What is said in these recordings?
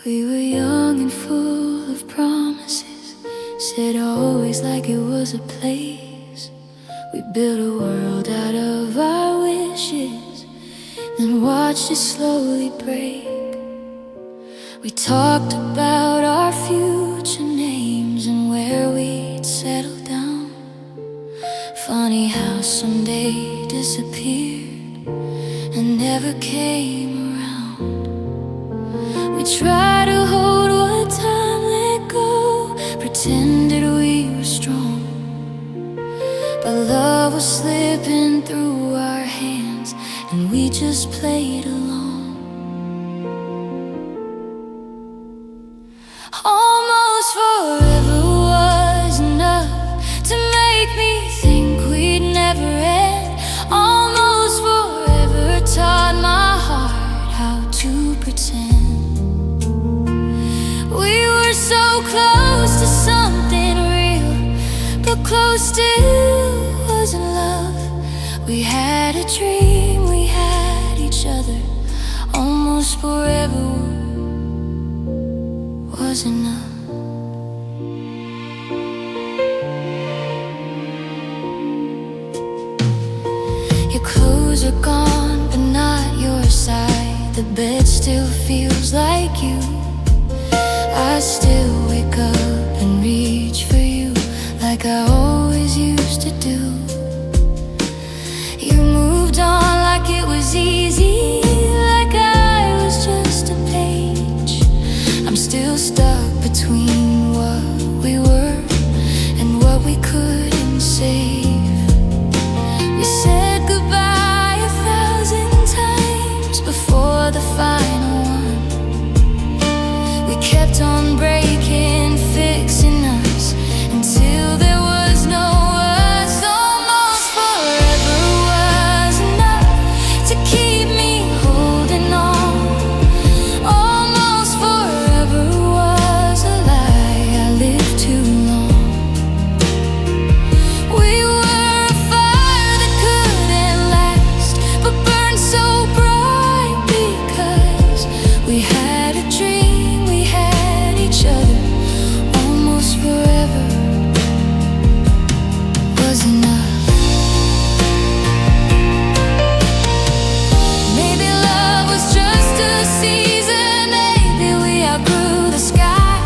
We were young and full of promises, said always like it was a place. We built a world out of our wishes, then watched it slowly break. We talked about our future names and where we'd settle down. Funny how someday disappeared and never came around. We tried to hold what time let go, pretended we were strong, but love was slipping through our hands and we just played along. Almost forever was enough to make me think we'd never end. Almost forever taught my heart how to pretend. We were so close to something real, but close still wasn't love. We had a dream, we had each other. Almost forever was enough. Your clothes are gone, but not your side. The bed still feels like you. I still wake up and reach for you like I always used to do. You moved on like it was easy, like I was just a page. I'm still stuck between what we were and what we couldn't save. We said goodbye 1,000 times before the final one. We kept on breaking, fixing us until there was no us. Almost forever was enough to keep me holding on. Almost forever was a lie, I lived too long. We were a fire that couldn't last, but burned so bright because we had a dream, we had each other. Almost forever was enough. Maybe love was just a season, maybe we outgrew the sky.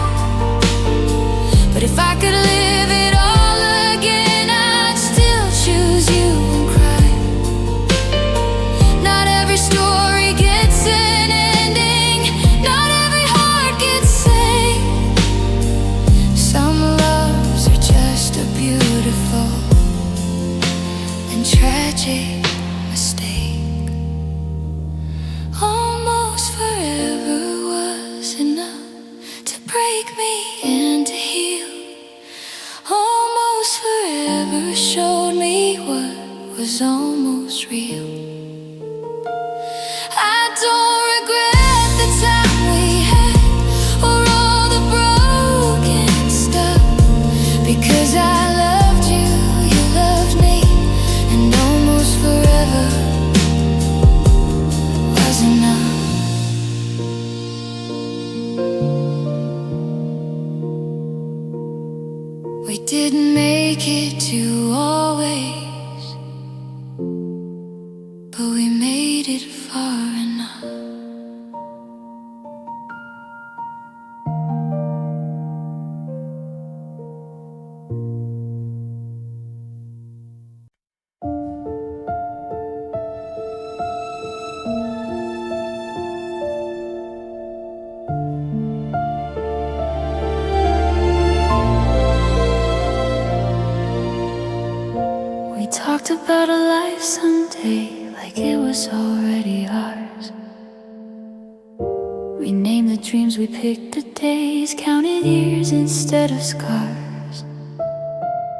But if I could live it all again, I'd still choose you and cry. Not every story gets an ending, not every heart gets saved. Some loves are just a beautiful and tragic mistake. Almost forever was enough to break me and to heal. Almost forever showed me what was almost real. I don't regret the time we had or all the broken stuff, because I loved you, you loved me, and almost forever was enough. We didn't make it to always, but we made it far enough. We talked about a life someday like it was already ours. We named the dreams, we picked the days, counted years instead of scars.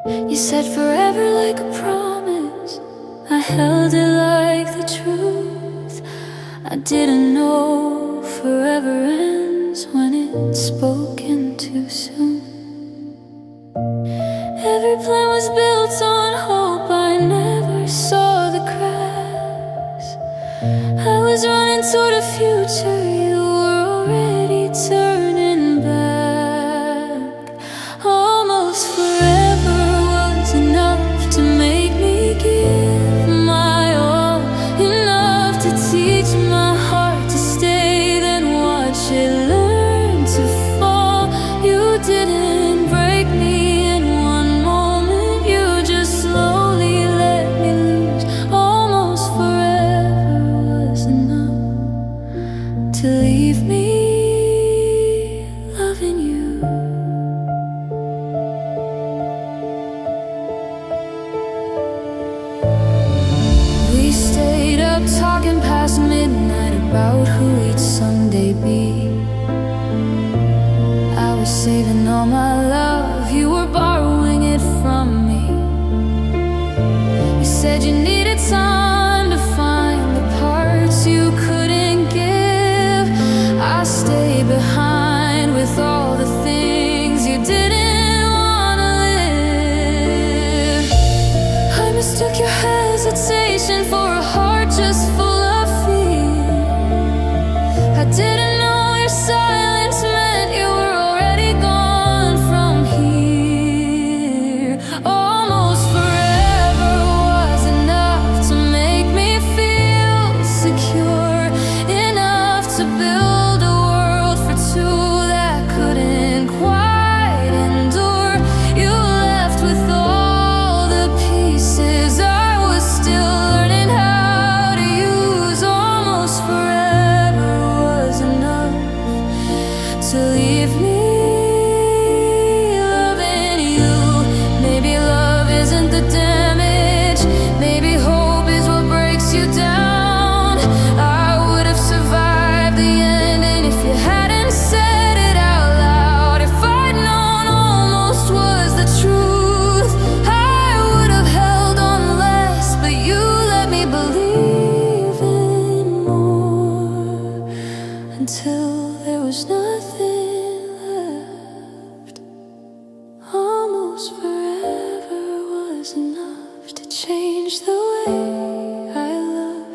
You said forever like a promise, I held it like the truth. I didn't know forever ends when it's spoken too soon. Every plan was built on hope, I never saw the cracks. I was running toward a future, you were already turned. saving all my love, you were borrowing it from me. You said you needed time to find the parts you couldn't give. I stayed behind with all the things you didn't want to live. I mistook your hesitation for a heart just full of fear. I didn't know your silence meant you were already gone from here. Almost forever was enough to make me feel secure, enough to build a world for two that couldn't quite endure. You left with all the pieces I was still learning how to use. Almost forever was enough to leave me loving you. Maybe love isn't the damage, maybe hope is what breaks you down. I would have survived the ending if you hadn't said it out loud. If I'd known almost was the truth, I would have held on less, but you let me believe in more, until there was nothing left. Almost forever was enough to change the way I love,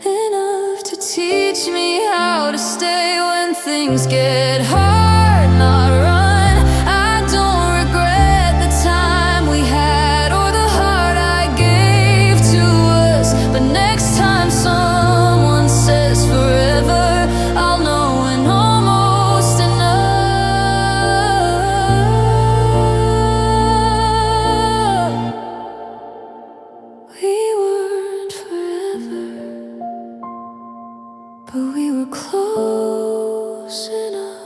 enough to teach me how to stay when things get hard, not run. I don't regret the time we had or the heart I gave to us, but next time someone says forever, I'll know when almost enough. We weren't forever, but we were close enough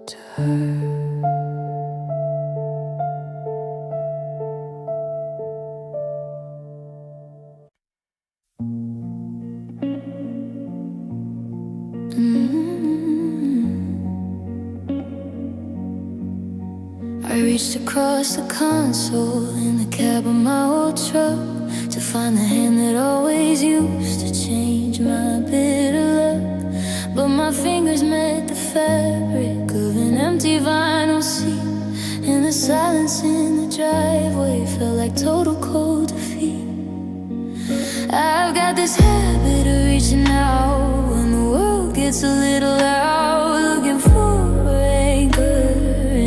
to hurt. I reached across the console in the cab of my old truck to find the hand that always used to change my bitter luck. But my fingers met the fabric of an empty vinyl seat, and the silence in the driveway felt like total cold defeat. I've got this habit of reaching out when the world gets a little loud, looking for anchor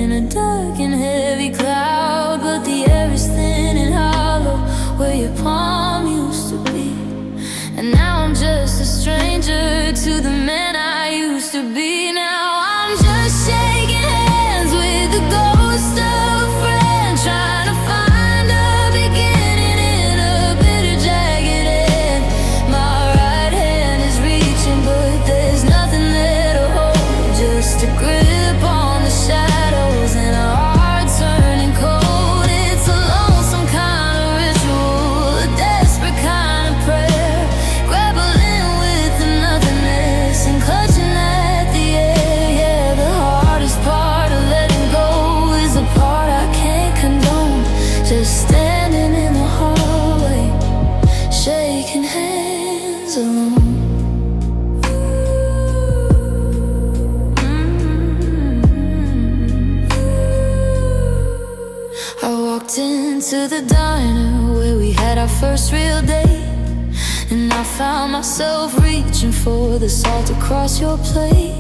in a dark and heavy cloud. But the air is thin and hollow where your palm used to be, and now I'm just a stranger to the man I used to be. Now I'm just shaking hands with the ghost of a friend, trying to find a beginning in a bitter jagged end. My right hand is reaching, but there's nothing there to hold, just a grip on the shadows and a heart turning cold. It's a lonesome kind of ritual, a desperate kind of prayer, grappling with the nothingness and clutching at the air. Yeah, the hardest part of letting go is the part I can't condone. Just standing in the hallway, shaking hands alone. I walked into the diner where we had our first real date, and I found myself reaching for the salt across your plate.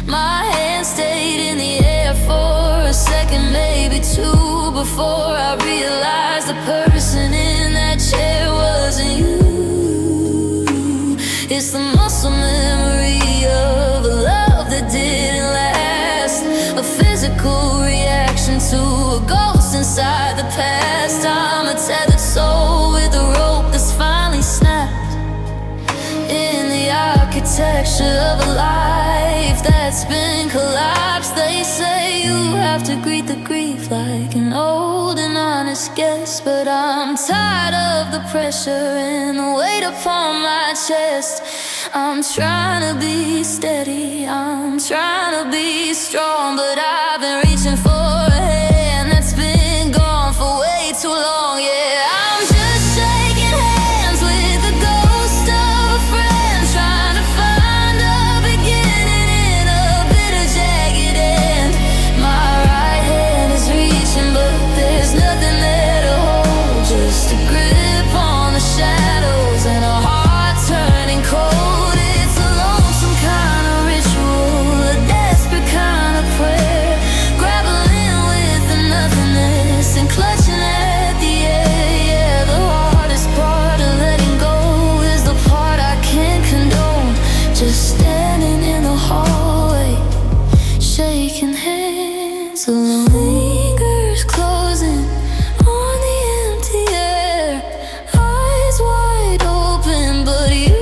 My hand stayed in the air for a second, maybe two, before I realized the person in that chair wasn't you. It's the muscle memory of a love that didn't last, a physical reaction to a ghost inside the past. I'm a tethered soul with a rope that's finally snapped in the architecture of a life that's been collapsed. They say you have to greet the grief like an old and honest guest, but I'm tired of the pressure and the weight upon my chest. I'm trying to be steady, I'm trying to be strong, but I've been reaching for a hand that's been gone for way too long. Yeah, I'm just shaking hands with the ghost of a friend, trying to find a beginning in a bitter jagged end. My right hand is reaching, but there's nothing there to hold, just a grip on the shadows and a heart turning cold. It's a lonesome kind of ritual, a desperate kind of prayer, grappling with the nothingness and clutching at the air. Yeah, the hardest part of letting go is the part I can't condone. Just standing in the hallway, shaking hands alone. Fingers closing on the empty air, eyes wide open, but you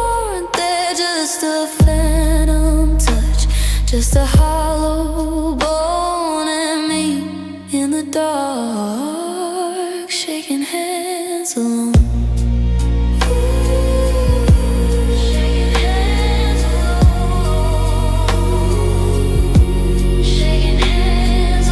aren't there. Just a phantom touch, just a hollow bone and me in the dark, shaking hands alone. Shaking hands alone, shaking hands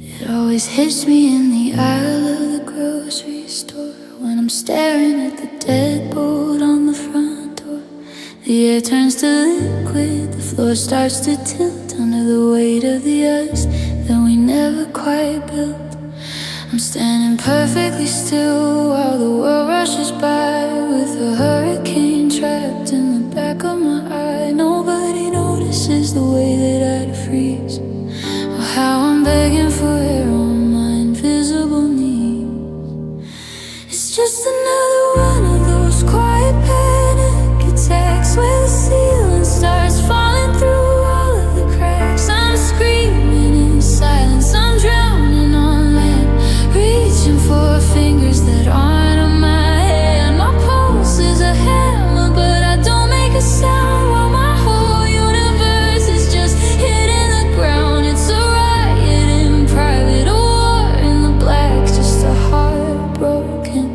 It always hits me in the aisle of the grocery store when I'm staring at the deadbolt on the front door. The air turns to liquid, the floor starts to tilt under the weight of the ice that we never quite built. I'm standing perfectly still while the world rushes by with a hurricane trapped in the back of my eye. Nobody notices the way that I freeze, or how I'm begging for air on my invisible knees. It's just another one of those quiet panic attacks where the ceiling starts falling through all of the cracks. I'm screaming in silence, I'm drowning on land, reaching for fingers that aren't on my hand. My pulse is a hammer, but I don't make a sound while my whole universe is just hitting the ground. It's a riot in private, a war in the black, just a heart broken,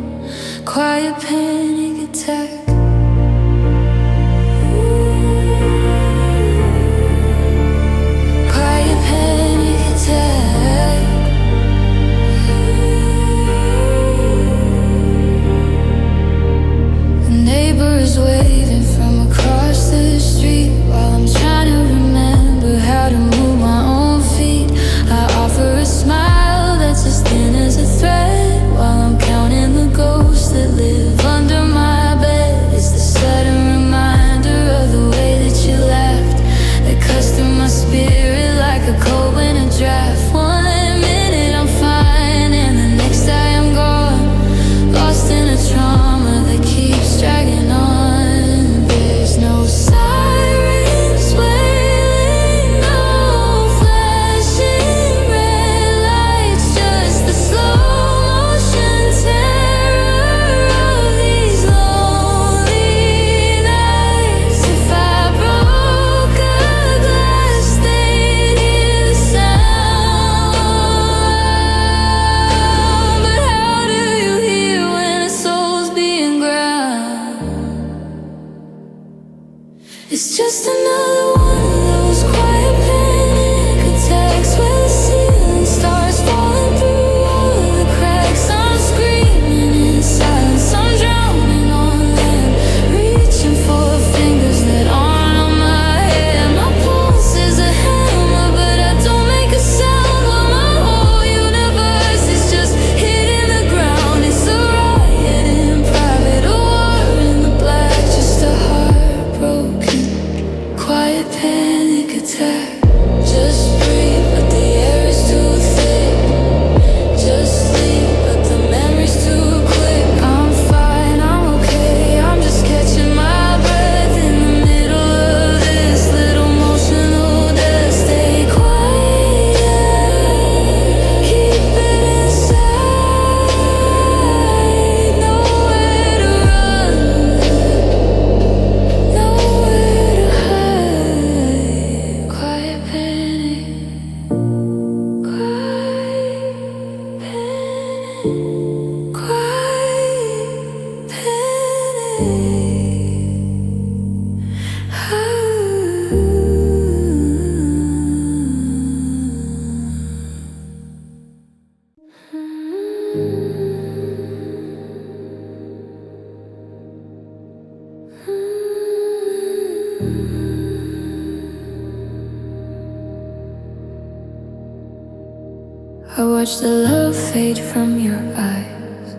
watched the love fade from your eyes,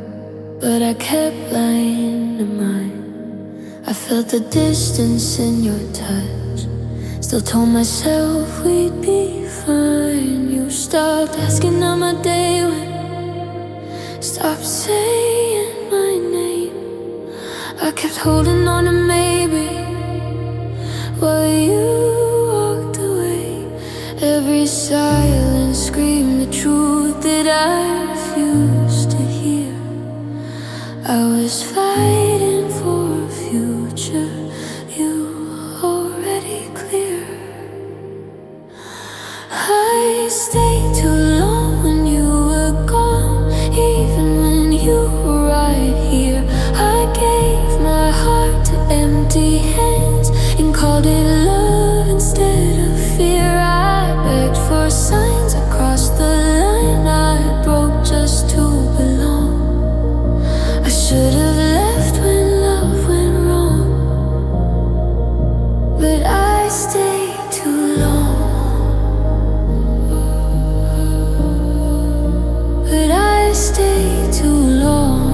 but I kept lying to mine. I felt the distance in your touch, still told myself we'd be fine. You stopped asking how my day went, stopped saying my name. I kept holding on to maybe, while you walked away. Every silence screamed the truth that I refused to hear. I was fighting for a future you already clear. I stayed too long when you were gone, even when you were right here. I gave my heart to empty hands and called it love instead of fear. I begged for signs across the line. I broke just to belong. I should have left when love went wrong, but I stayed too long. But I stayed too long.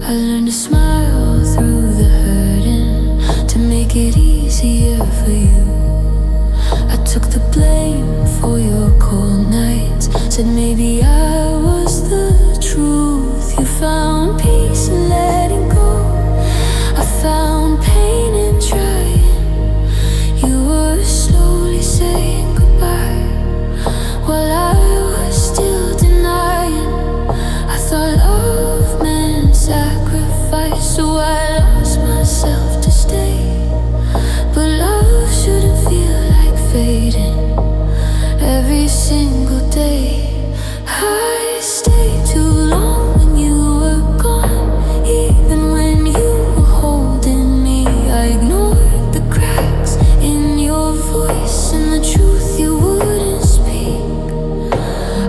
I learned to smile through the hurting, to make it easier for you. I took the blame for your cold nights, said maybe I was the truth. You found peace in letting go, I found pain in trying. You were slowly saying goodbye, while I was still denying. I thought love meant sacrifice, so I lost myself to stay. But love shouldn't feel like fading every single day. I stayed too long when you were gone, even when you were holding me. I ignored the cracks in your voice and the truth you wouldn't speak.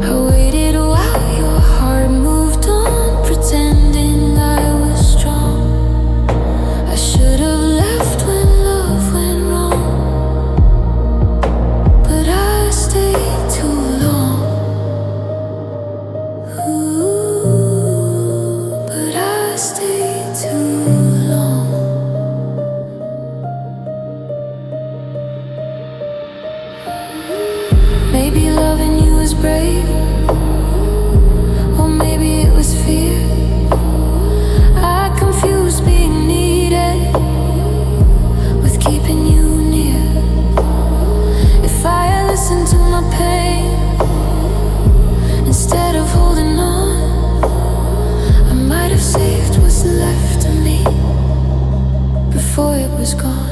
I waited while your heart moved on, pretending I was strong. I should have left when love went wrong, but I stayed too long. Ooh, but I stayed too long. Maybe loving you was brave, or maybe it was fear. I confused being needed with keeping you near. If I had listened to my pain instead of holding on, I might have saved what's left of me before it was gone.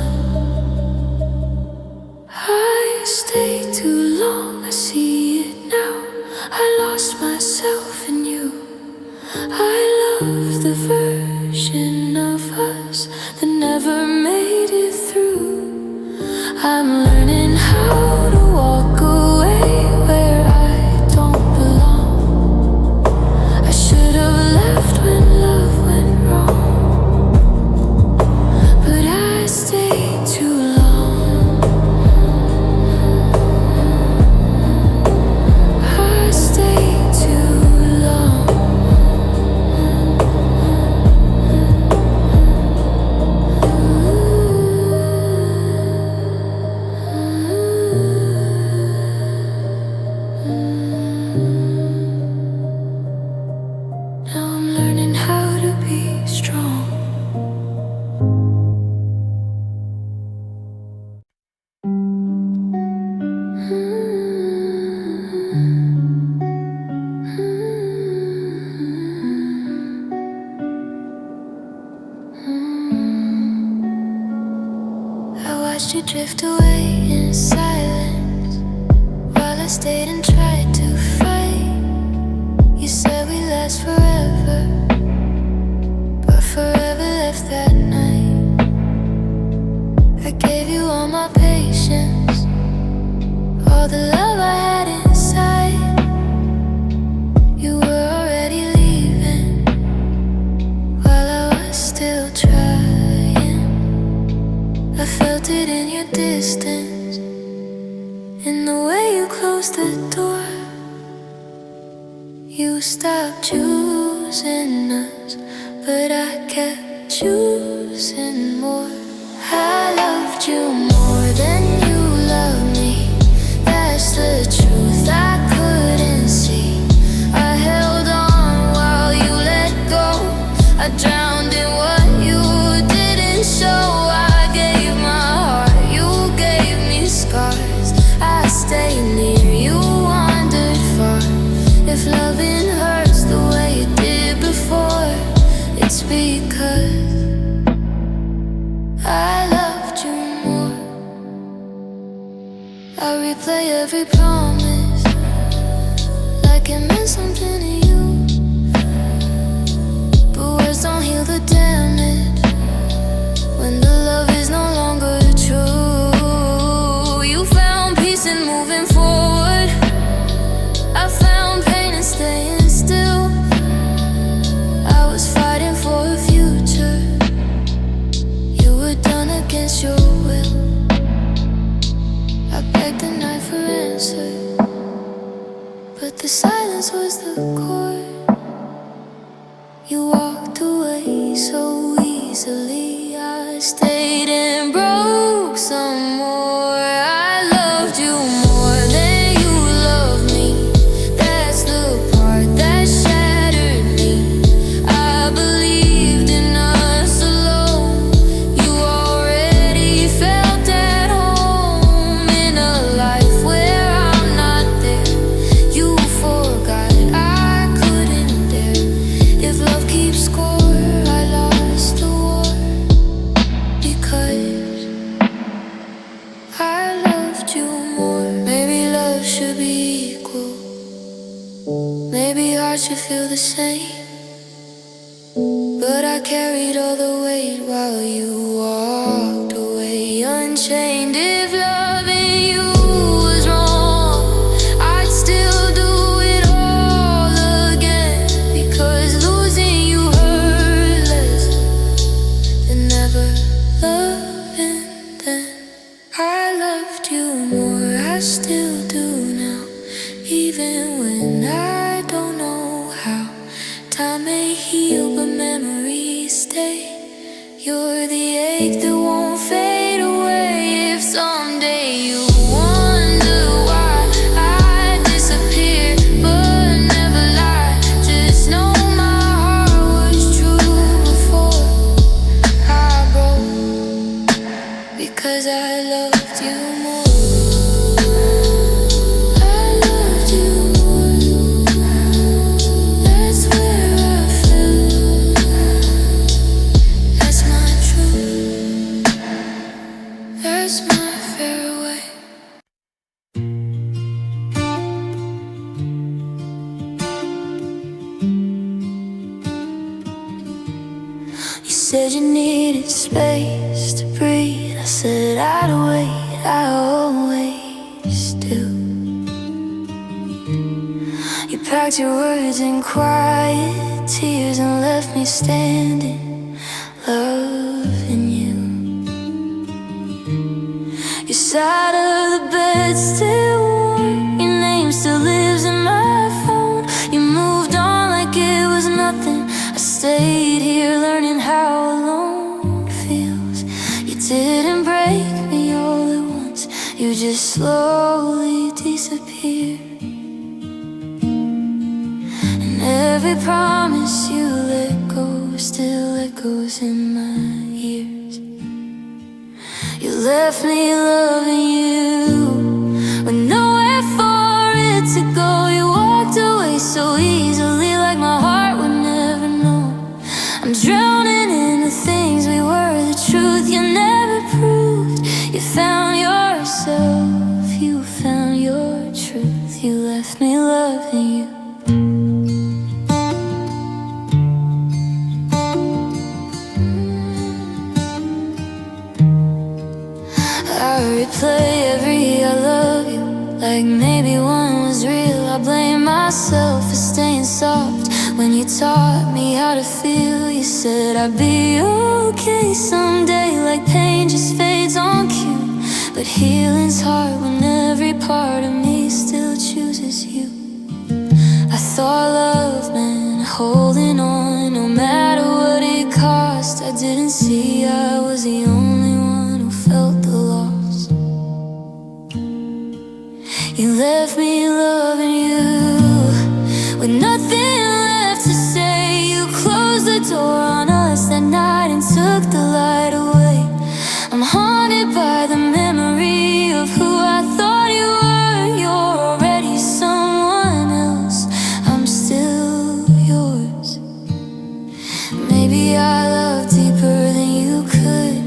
I stayed too long, I see it now. I lost myself in you. I love the version of us that never made it through. I'm learning how to walk away where I don't belong. I should have left when love went wrong, but I stayed too long. I stayed too long. Now I'm learning how to be strong. I watched you drift away in silence while I stayed and tried to fight. You said we last forever, but forever left that night. I gave you all my patience, all the love I had inside. You were already leaving while I was still trying. I felt it in your distance, You stopped choosing us, but I kept choosing more. I loved you more than you loved me. That's the truth I couldn't see. I held on while you let go. I drowned in what you didn't show. I gave my heart, you gave me scars. I stayed near you, wandered far. If loving hurts the way it did before, it's because I loved you more. I replay every promise like it meant something to you, but words don't heal the damage when the love is no longer true. You found peace in moving forward. I found pain in staying still. I was fighting for a future. You were done against your will. I begged the night for answers, but the silence was the chord. You walked away so easily. I stayed and broke some more. I loved you more than you loved me. That's the part that shattered me. I believed in us alone. You already felt at home in a life where I'm not there. You forgot I couldn't dare. If love keeps score, I lost the war because I loved you more. Maybe love should be equal. Maybe hearts should feel the same. But I carried all the weight while you walked away unchained. If loving you was wrong, I'd still do it all again, because losing you hurt less than never loving then. I loved you more, I still do now, even when I don't know how. Time may heal, but memories stay. You're the ache that won't fade away. If someday you wonder why I disappeared but never lied, just know my heart was true before I broke, because I loved you more. I loved you more. That's where I fell. That's my truth. That's my fareway. You said you needed space to breathe. I said I'd wait, I always do. You packed your words in quiet tears and left me standing, loving you. Your side of the bed still warm, your name still lives in my phone. You moved on like it was nothing. I stayed here learning how alone feels. You didn't break me all at once, you just slowly disappeared. And every promise you let go still echoes in my ears. You left me loving you with nowhere for it to go. You walked away so easily, like my heart would never know. I'm drowning in the things we were, the truth you never proved. You found yourself, you found your truth. You left me loving you. I replay every I love you, like maybe one was real. I blame myself for staying soft when you taught me how to feel. You said I'd be okay someday, like pain just fades on cue. But healing's hard when every part of me still chooses you. I thought thought love meant holding on, no matter what it cost. I didn't see I was the only one who felt the loss. You left me loving you with nothing left to say. You closed the door on us that night and took the light away. I'm haunted by the memory of who I thought you were. You're already someone else, I'm still yours. Maybe I loved deeper than you could.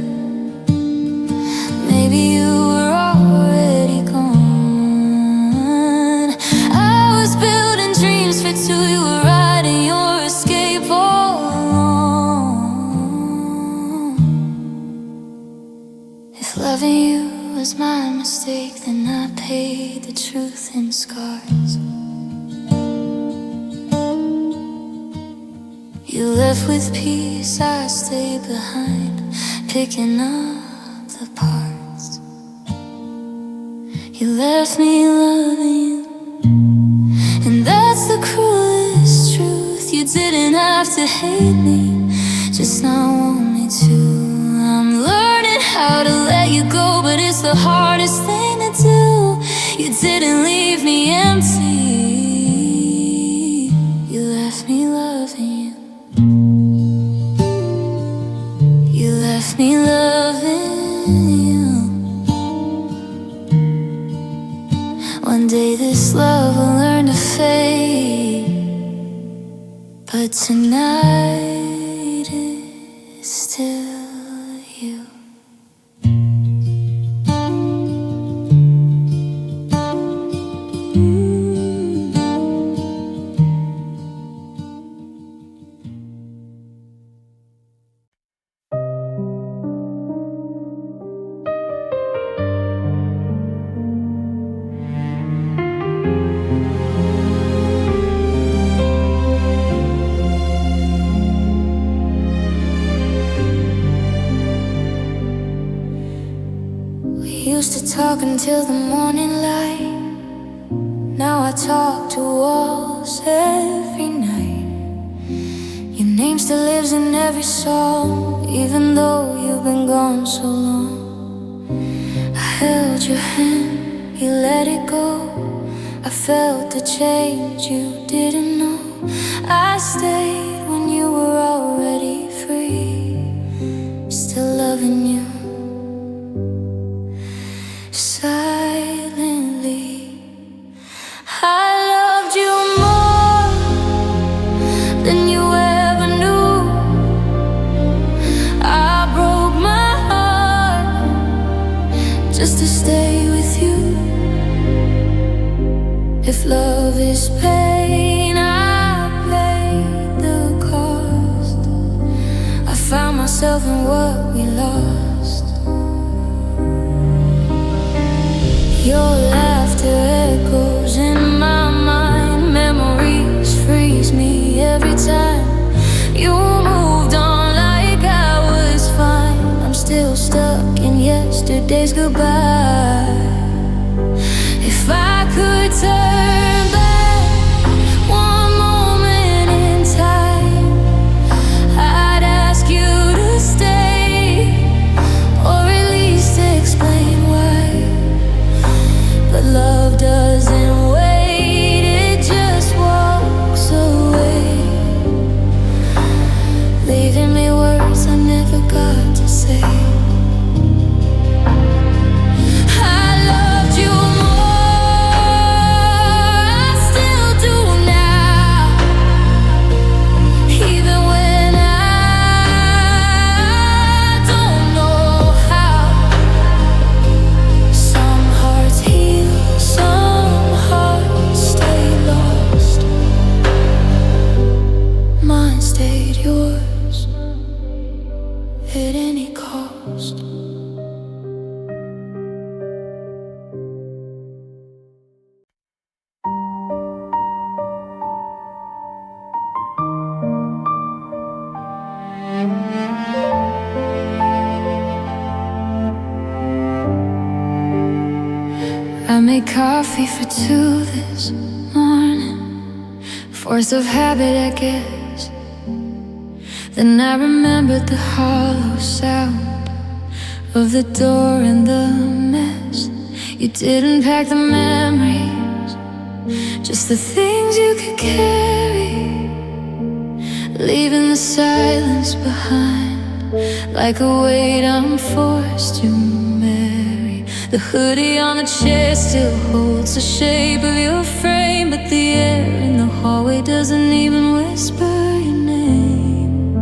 Maybe you were already gone. I was building dreams for two, you were riding your escape all alone. If loving you was my mistake, then I paid the truth in scars. You left with peace, I stayed behind, picking up the parts. You left me loving you, and that's the cruelest truth. You didn't have to hate me, just not want me to. I'm learning how to let you go, but it's the hardest thing to do. You didn't leave me empty, you left me loving you. You left me loving you. One day this love will learn to fade, but tonight is still you. Used to talk until the morning light. Now I talk to walls every night. Your name still lives in every song, even though you've been gone so long. I held your hand, you let it go. I felt the change you didn't know. I stayed when you were already free, still loving you. Silently, I loved you more than you ever knew. I broke my heart just to stay with you. If love is pain, I paid the cost. I found myself in what we lost. Your laughter echoes in my mind. Memories freeze me every time. You moved on like I was fine. I'm still stuck in yesterday's goodbye. If I could turn back one moment in time, I'd ask you to stay, or at least explain why. But love doesn't wait, it just walks away, leaving me words I never got to say. I loved you more, I still do now, even when I don't know how. Some hearts heal, some hearts stay lost. Mine stayed yours at any cost. I made coffee for two this morning. Force of habit, I guess. Then I remembered the hollow sound of the door and the mess. You didn't pack the memories, just the things you could carry, leaving the silence behind like a weight I'm forced to marry. The hoodie on the chair still holds the shape of your frame, but the air in the hallway doesn't even whisper your name.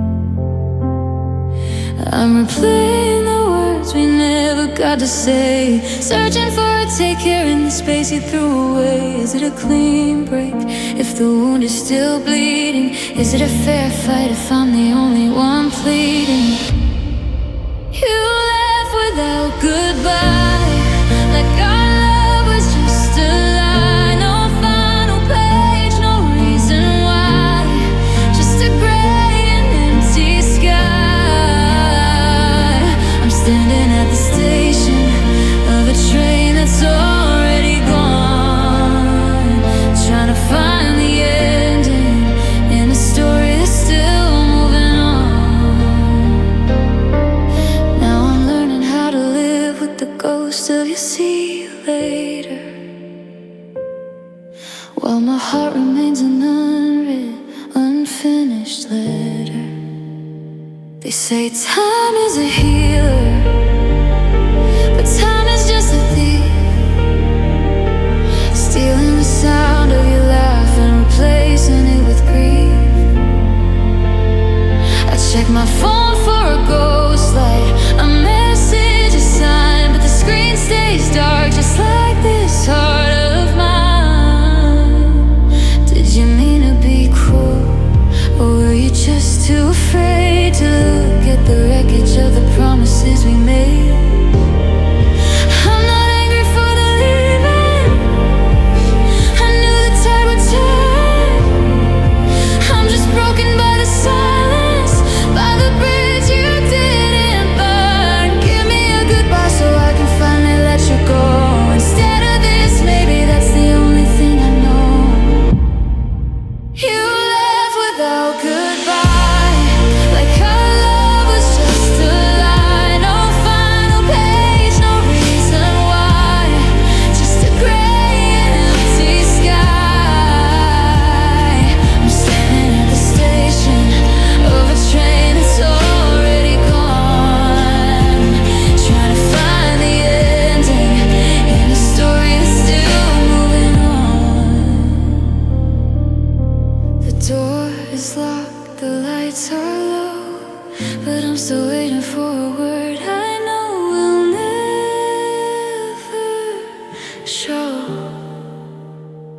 I'm replaying the words we never got to say, searching for a take care in the space you threw away. Is it a clean break if the wound is still bleeding? Is it a fair fight if I'm the only one pleading? You left without goodbye, like our love was just a lie. No final page, no reason why, just a gray and empty sky. I'm standing at the station of a train that's already gone, trying to find the ending in a story that's still moving on. Now I'm learning how to live with the ghost of you see you later, while my heart remains an unread, unfinished letter. They say time is a healer, but time is just a thief, stealing the sound of your laugh and replacing it with grief. I check my phone for a ghost light, a message, a sign, but the screen stays dark, just like this heart of mine. Did you mean to be cruel, or were you just too afraid to look at the wreckage of the promises we made? I'm not angry for the leaving, I knew the tide would turn. I'm just broken by the silence, by the bridge you didn't burn. Give me a goodbye so I can finally let you go. Instead of this, maybe that's the only thing I know. You left without goodbye, like our love was just a lie. No final page, no reason why, just a gray and empty sky. I'm standing at the station of a train that's already gone, trying to find the ending in a story that's still moving on. The door is locked, the lights are low, but I'm still waiting for a word I know will never show.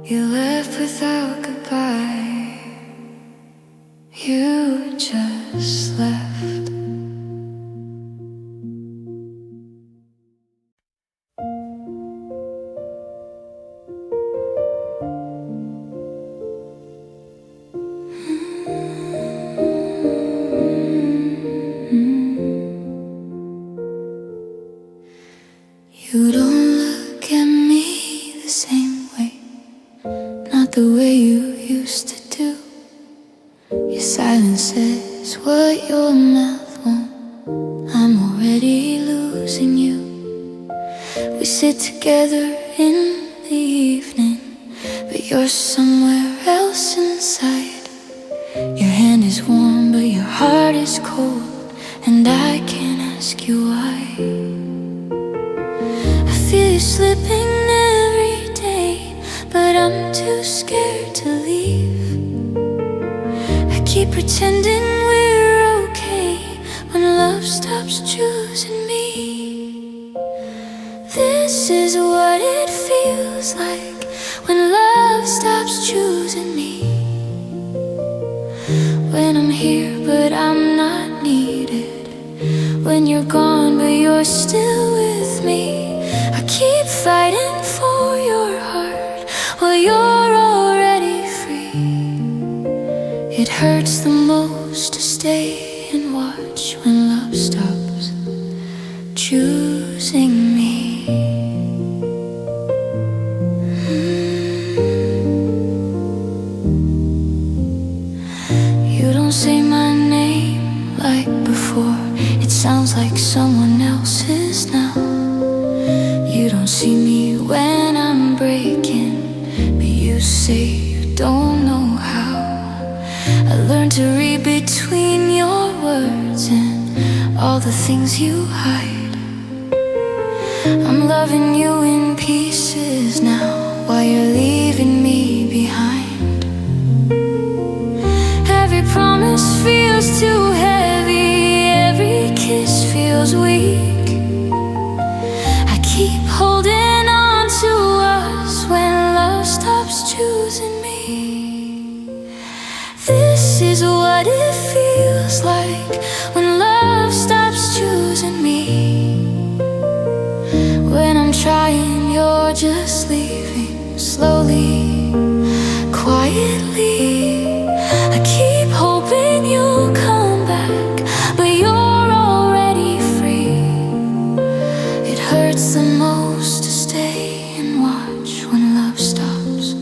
You left without goodbye, you just left. You don't look at me the same way, not the way you used to do. Your silence says what your mouth won't. I'm already losing you. We sit together in the evening, but you're somewhere else inside. Your hand is warm, but your heart is cold, and I can't ask you why. I feel you slipping every day, but I'm too scared to leave. I keep pretending we're okay when love stops choosing me. This is what it feels like when love stops choosing me. When I'm here but I'm not needed, when you're gone but you're still with me. I keep fighting for your heart while you're already free. It hurts the most to stay and watch when love stops choosing me. don't say my name like before. It sounds like someone else's now. You don't see me when I'm breaking, but you say you don't know how. I learned to read between your words and all the things you hide. I'm loving you in pieces now, while you're leaving me behind. Every promise feels too heavy, every kiss feels weak. I keep holding on to us when love stops choosing me. This is what it feels like when love stops choosing me. When I'm trying, you're just leaving slowly, quietly. I keep hoping you'll come back, but you're already free. It hurts the most to stay and watch when love stops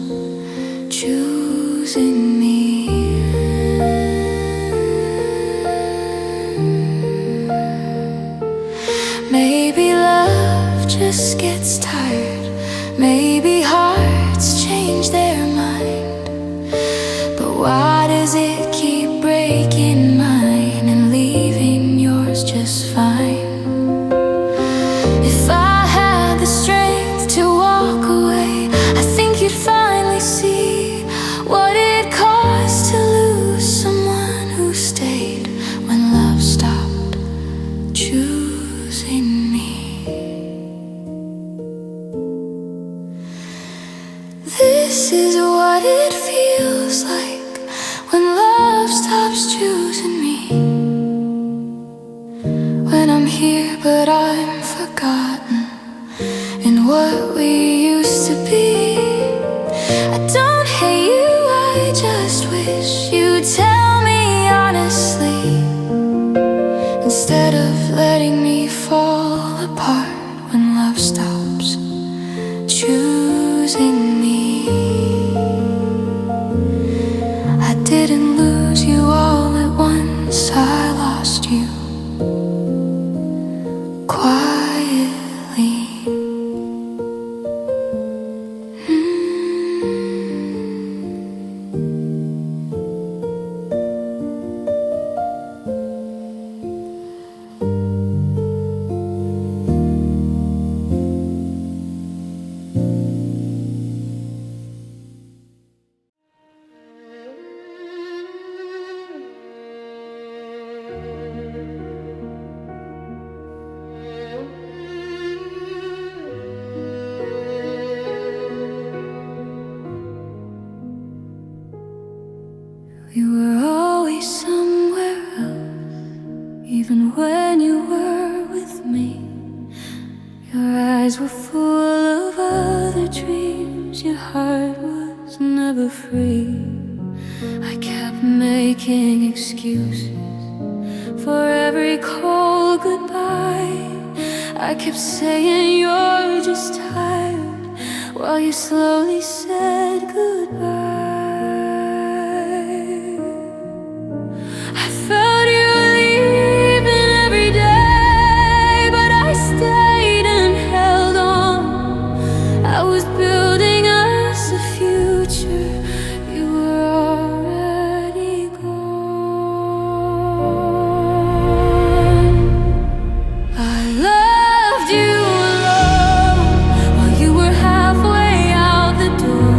choosing me. Maybe love just gets tired, maybe hearts change their mind, but why does it keep breaking mine and leaving yours just fine? If I had the strength to walk away, I think you'd finally see what it costs to lose someone who stayed when love stopped choosing me. This is what it feels like when love stops choosing me. When I'm here but I'm forgotten in what we used to be. I don't hate you, I just wish you'd tell me honestly, instead of letting me fall apart when love stops choosing me. I didn't lose you all at once, I lost you quietly. You were always somewhere else, even when you were with me. Your eyes were full of other dreams, your heart was never free. I kept making excuses for every cold goodbye. I kept saying you're just tired, while you slowly said goodbye. I felt you leaving every day, but I stayed and held on. I was building us a future, you were already gone. I loved you alone while you were halfway out the door.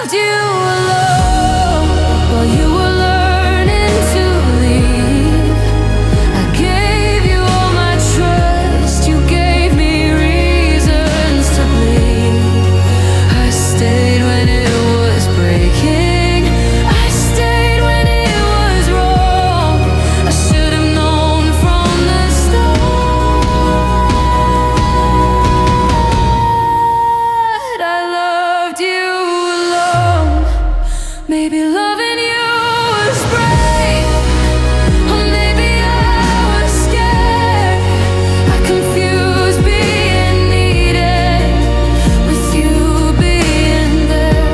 loved you alone while you were learning to leave. I gave you all my trust, you gave me reasons to bleed. I stayed when it was breaking, I stayed when it was wrong. I should have known from the start. I loved you alone. Maybe loving you was brave, or maybe I was scared. I confused being needed with you being there.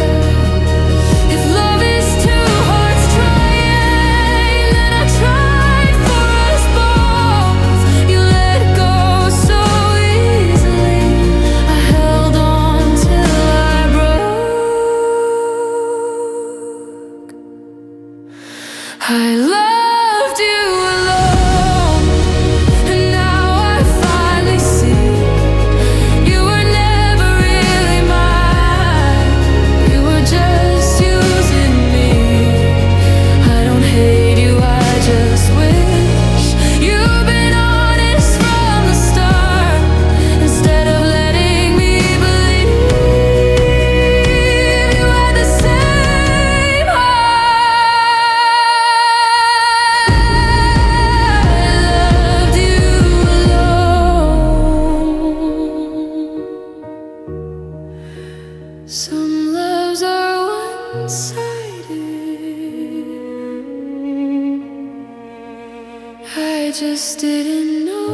If love is two hearts trying, then I tried for us both. You let go so easily, I held on till I broke. I loved you alone, and now I finally see you were never really mine. You were just using me. I don't hate you, I just wish you'd been honest from the start, instead of letting me believe you had the same heart. I loved you alone. Some loves are one-sided. I just didn't know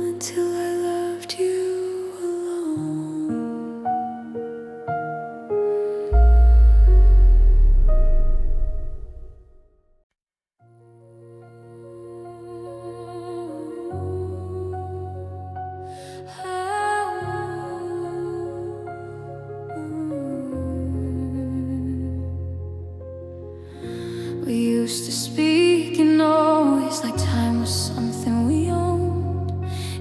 until I loved you alone. We used to speak in noise like time was something we owned.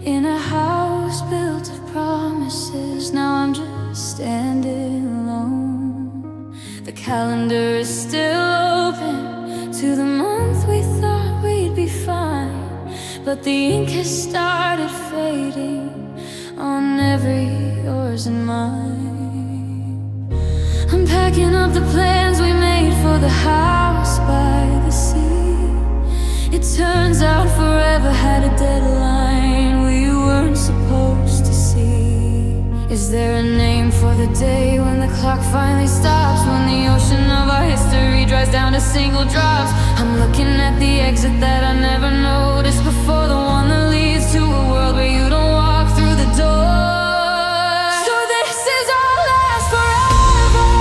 In a house built of promises, now I'm just standing alone. The calendar is still open to the month we thought we'd be fine, but the ink has started fading on every yours and mine. I'm packing up the plans we made for the house by the sea. It turns out forever had a deadline we weren't supposed to see. Is there a name for the day when the clock finally stops, when the ocean of our history dries down to single drops? I'm looking at the exit that I never noticed before, the one that leads to a world where you don't walk through the door. So this is our last forever,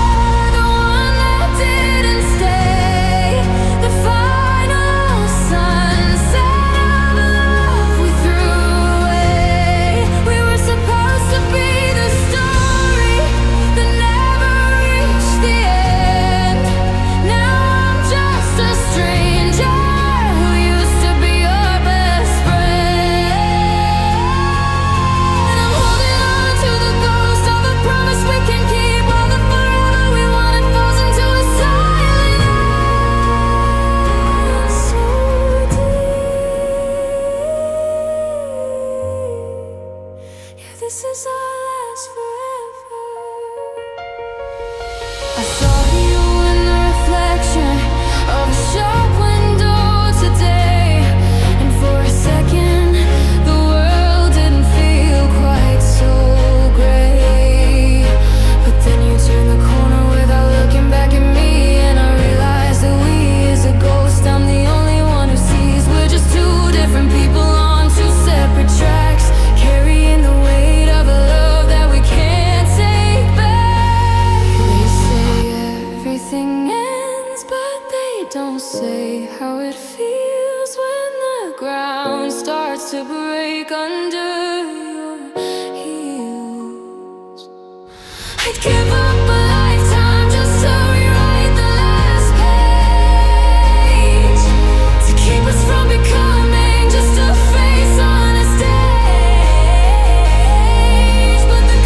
the one that didn't stay, the final sunset of love we threw away. We were supposed to be the story that never reached the end. Now I'm just a stranger who used to be your best friend. And I'm holding on to the ghost of a promise we can keep. All the forever we wanted falls into a silent night, so deep. Yeah, this is our last forever. I saw you in the reflection of a shop window today, and for a second the world didn't feel quite so gray. But then you turned the corner without looking back at me, and I realized that we is a ghost. I'm the only one who sees we're just two different people on two separate tracks, carrying the weight of a love that we can't take back. They say everything ends, but they don't say how it feels when the ground starts to break under your heels. I'd give up a lifetime just to rewrite the last page, to keep us from becoming just a face on a stage. But the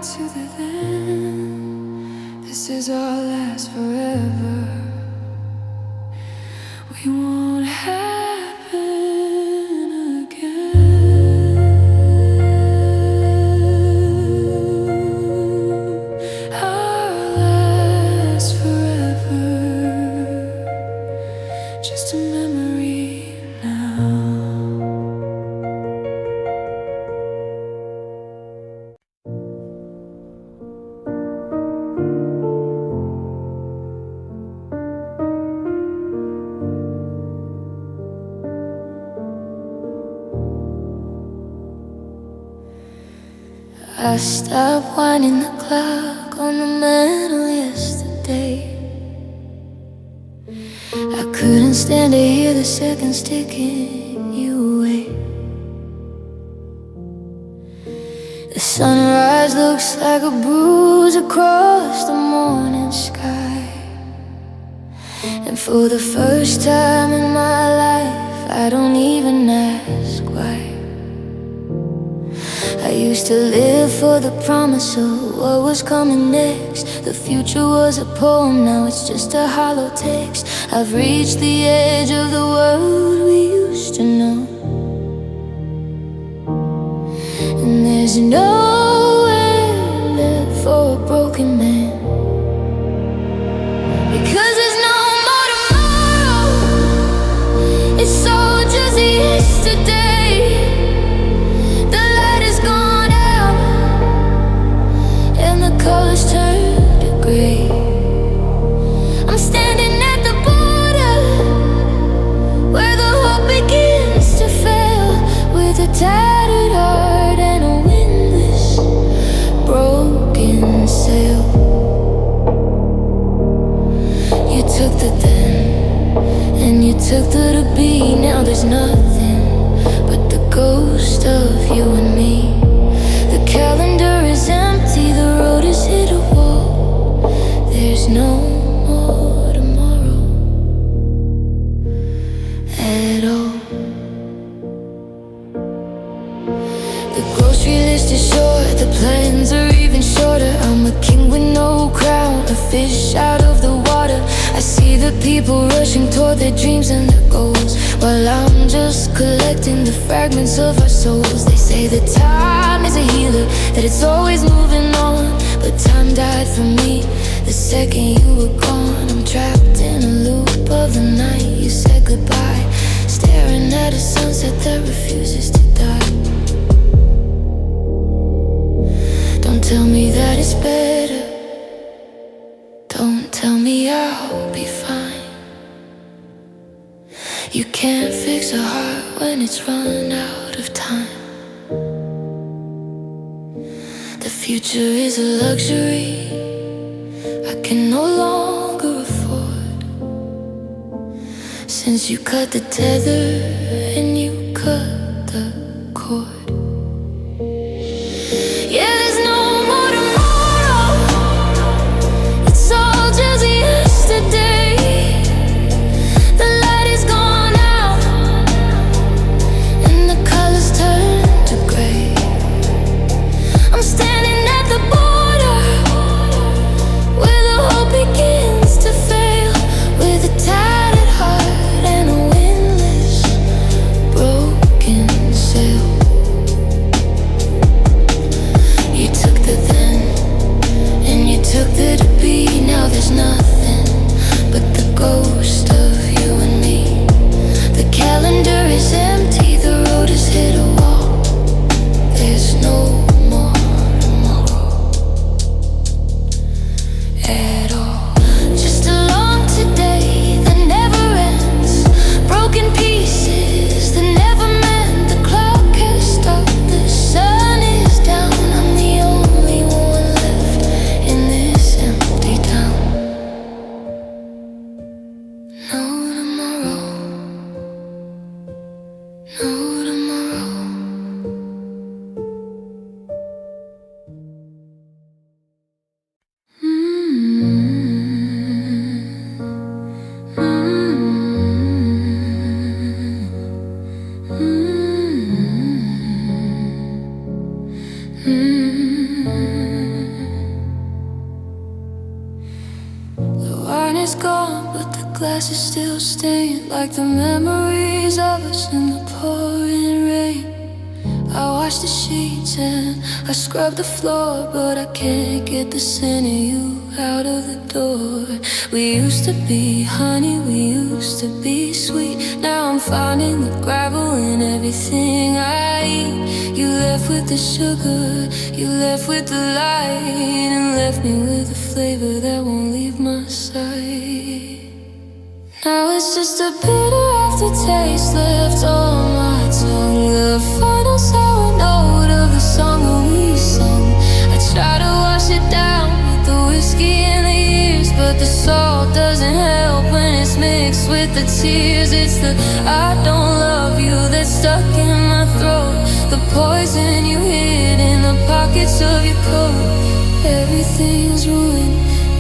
to the then. This is our last forever. We won't happen again. Our last forever. Just a memory now. I stopped winding the clock on the mantle yesterday. I couldn't stand to hear the seconds ticking you away. The sunrise looks like a bruise across the morning sky. And for the first time in my life, I don't even ask why. I used to live for the promise of what was coming next. The future was a poem, now it's just a hollow text. I've reached the edge of the world we used to know, and there's nowhere left for a broken man, because there's no more tomorrow. It's all just yesterday. Colors turn to gray. I'm standing at the border where the hope begins to fail, with a tattered heart and a windless, broken sail. You took the then and you took the to be. Now there's nothing but the ghost of you and me. The calendar is empty, the road has hit a wall. There's no more tomorrow at all. The grocery list is short, the plans are even shorter. I'm a king with no crown, a fish out of the water. I see the people rushing toward their dreams and their goals, while I'm just collecting the fragments of our souls. They say that time is a healer, that it's always moving on, but time died for me the second you were gone. I'm trapped in a loop of the night. You said goodbye, staring at a sunset that refuses to die. Don't tell me that it's better, don't tell me I'll be fine. You can't fix a heart when it's run out of time. The future is a luxury I can no longer afford, since you cut the tether and you cut the cord. Yeah, there's no more tomorrow. It's all just yesterday. The light is gone out and the colors turn to gray. I'm standing at the border where the hope begins to fail, with a tattered heart and a windless, broken sail. You took the then and you took the to be. Now there's nothing but the ghost of you and me. The calendar is empty, the road has hit a wall. There's no more tomorrow at all. Just a long today that never ends, broken pieces that never mend. The clock has stopped, the sun is down. I'm the only one left in this empty town. No tomorrow, no tomorrow. Mm-hmm. gone, but the glass is still stained, like the memories of us in the pouring rain. I wash the sheets and I scrub the floor, but I can't get the scent of you out of the door. We used to be honey, we used to be sweet. Now I'm finding the gravel in everything I eat. You left with the sugar, you left with the light, and left me with a flavor that won't leave my sight. Now it's just a bitter aftertaste left on my tongue, the final sour note of the song that we sung. I try to wash it down with the whiskey and the years, but the salt doesn't help when it's mixed with the tears. It's the I don't love you that's stuck in my throat, the poison you hid in the pockets of your coat. Everything's ruined,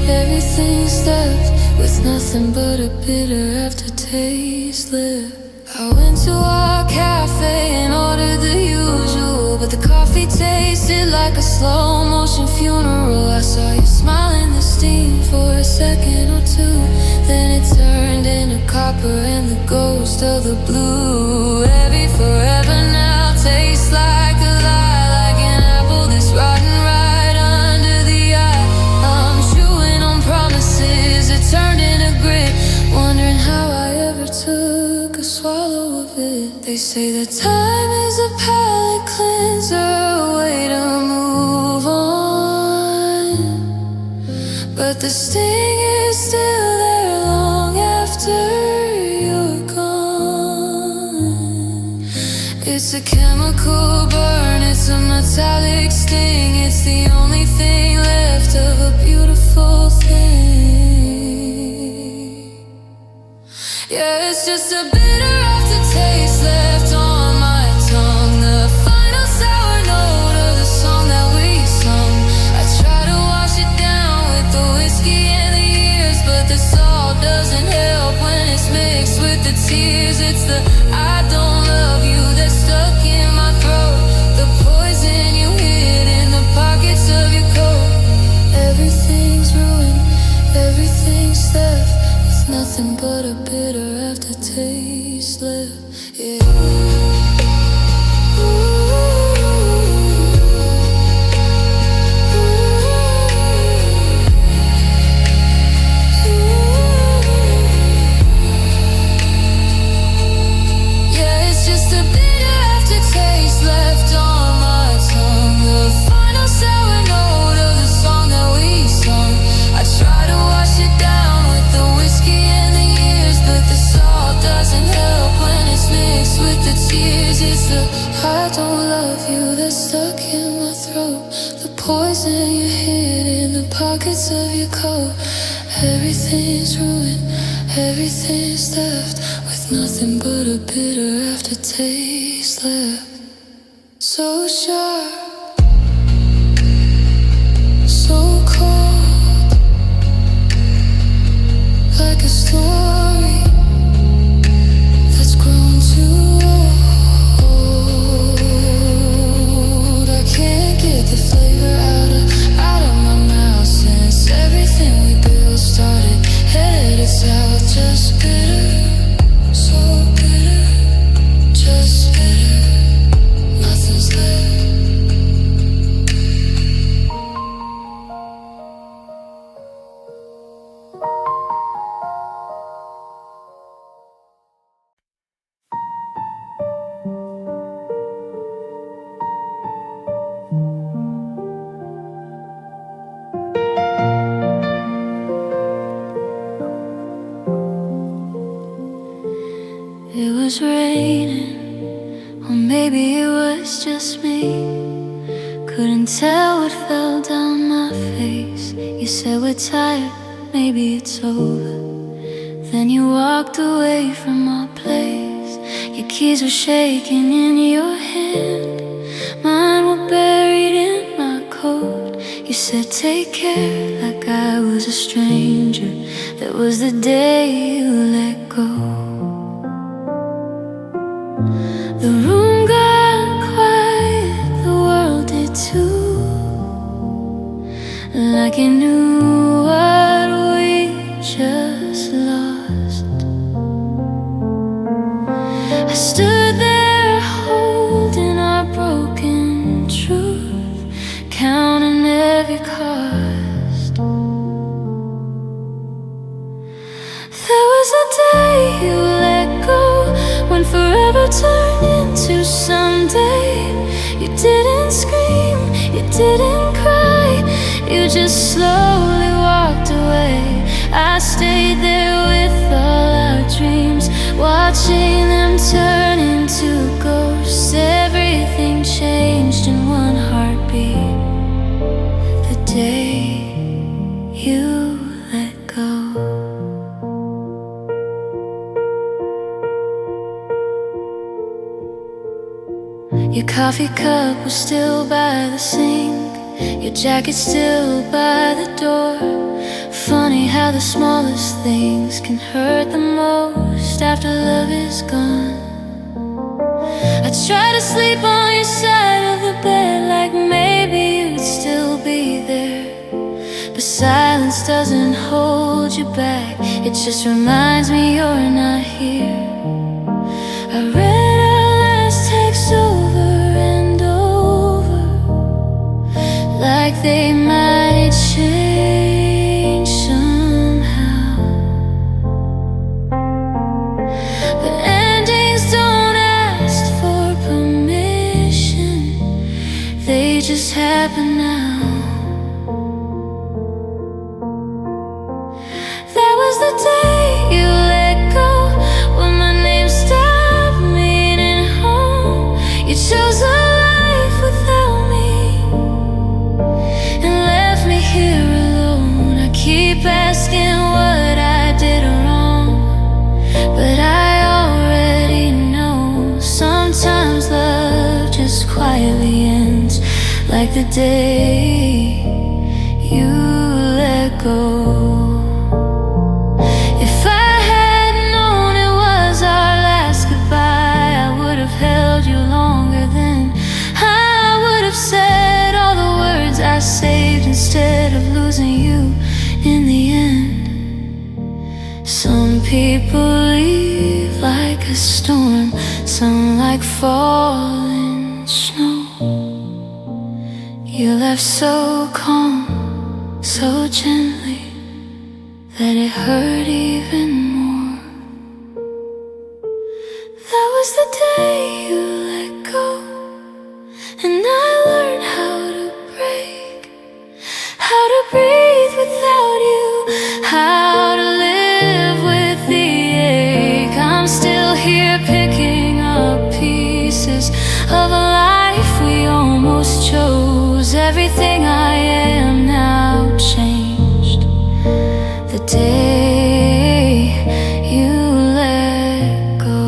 everything's left with nothing but a bitter aftertaste left. I went to our cafe and ordered the usual, but the coffee tasted like a slow motion funeral. I saw you smile in the steam for a second or two, then it turned into copper and the ghost of the blue. Heavy forever now tastes like a lie, like an apple that's rotten right under the eye. I'm chewing on promises that turned into grit, wondering how I ever took a swallow of it. They say that time is a palate cleanser, a way to move on, but the sting is still there long after you're gone. It's a chemical burn, it's a metallic sting, it's the only thing left of a beautiful thing. Yeah, it's just a bitter aftertaste left on my tongue, the final sour note of the song that we sung. I try to wash it down with the whiskey and the years, but the salt doesn't help when it's mixed with the tears. It's the I don't love you that's stuck in my throat, the poison you hid in the pockets of your coat. Everything's ruined, everything's left with nothing but a bitter aftertaste left. Yeah. It's the I don't love you that's stuck in my throat, the poison you hid in the pockets of your coat. Everything's ruined, everything's left with nothing but a bitter aftertaste left. So sharp, so cold, like a story that's grown too old. I can't get the flavor out of my mouth since everything we built started headed south. Just bitter, so bitter, just bitter, nothing's left. It was raining, or maybe it was just me. Couldn't tell what fell down my face. You said we're tired, maybe it's over. Then you walked away from our place. Your keys were shaking in your hand, mine were buried in my coat. You said take care, like I was a stranger. That was the day you let go. The room got quiet, the world did too, like it knew what we just counting every cost. There was a day you let go, when forever turned into someday. You didn't scream, you didn't cry, you just slowly walked away. I stayed there with all our dreams, watching them turn into ghosts. Everything changed in one heartbeat, the day you let go. Your coffee cup was still by the sink, your jacket still by the door. Funny how the smallest things can hurt the most after love is gone. I try to sleep on your side of the bed, like maybe you'd still be there. But silence doesn't hold you back, it just reminds me you're not here. I read our last text over and over, like they might change somehow. But endings don't ask for permission, they just happen now. That was the day you let go, when my name stopped meaning home. You chose a life without me and left me here alone. I keep asking what I did wrong, but I already know. Sometimes love just quietly ends, like the day you let go. If I had known it was our last goodbye, I would have held you longer then. I would have said all the words I saved instead of losing you in the end. Some people leave like a storm, some like falling snow. You left so calm, so gently, that it hurt even more. That was the day you let go, and I learned how to break, how to breathe without you, how to live with the ache. I'm still here picking up pieces of a life we almost chose. Everything I am now changed the day you let go.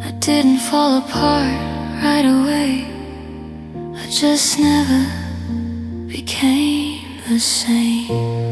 I didn't fall apart right away, I just never became the same.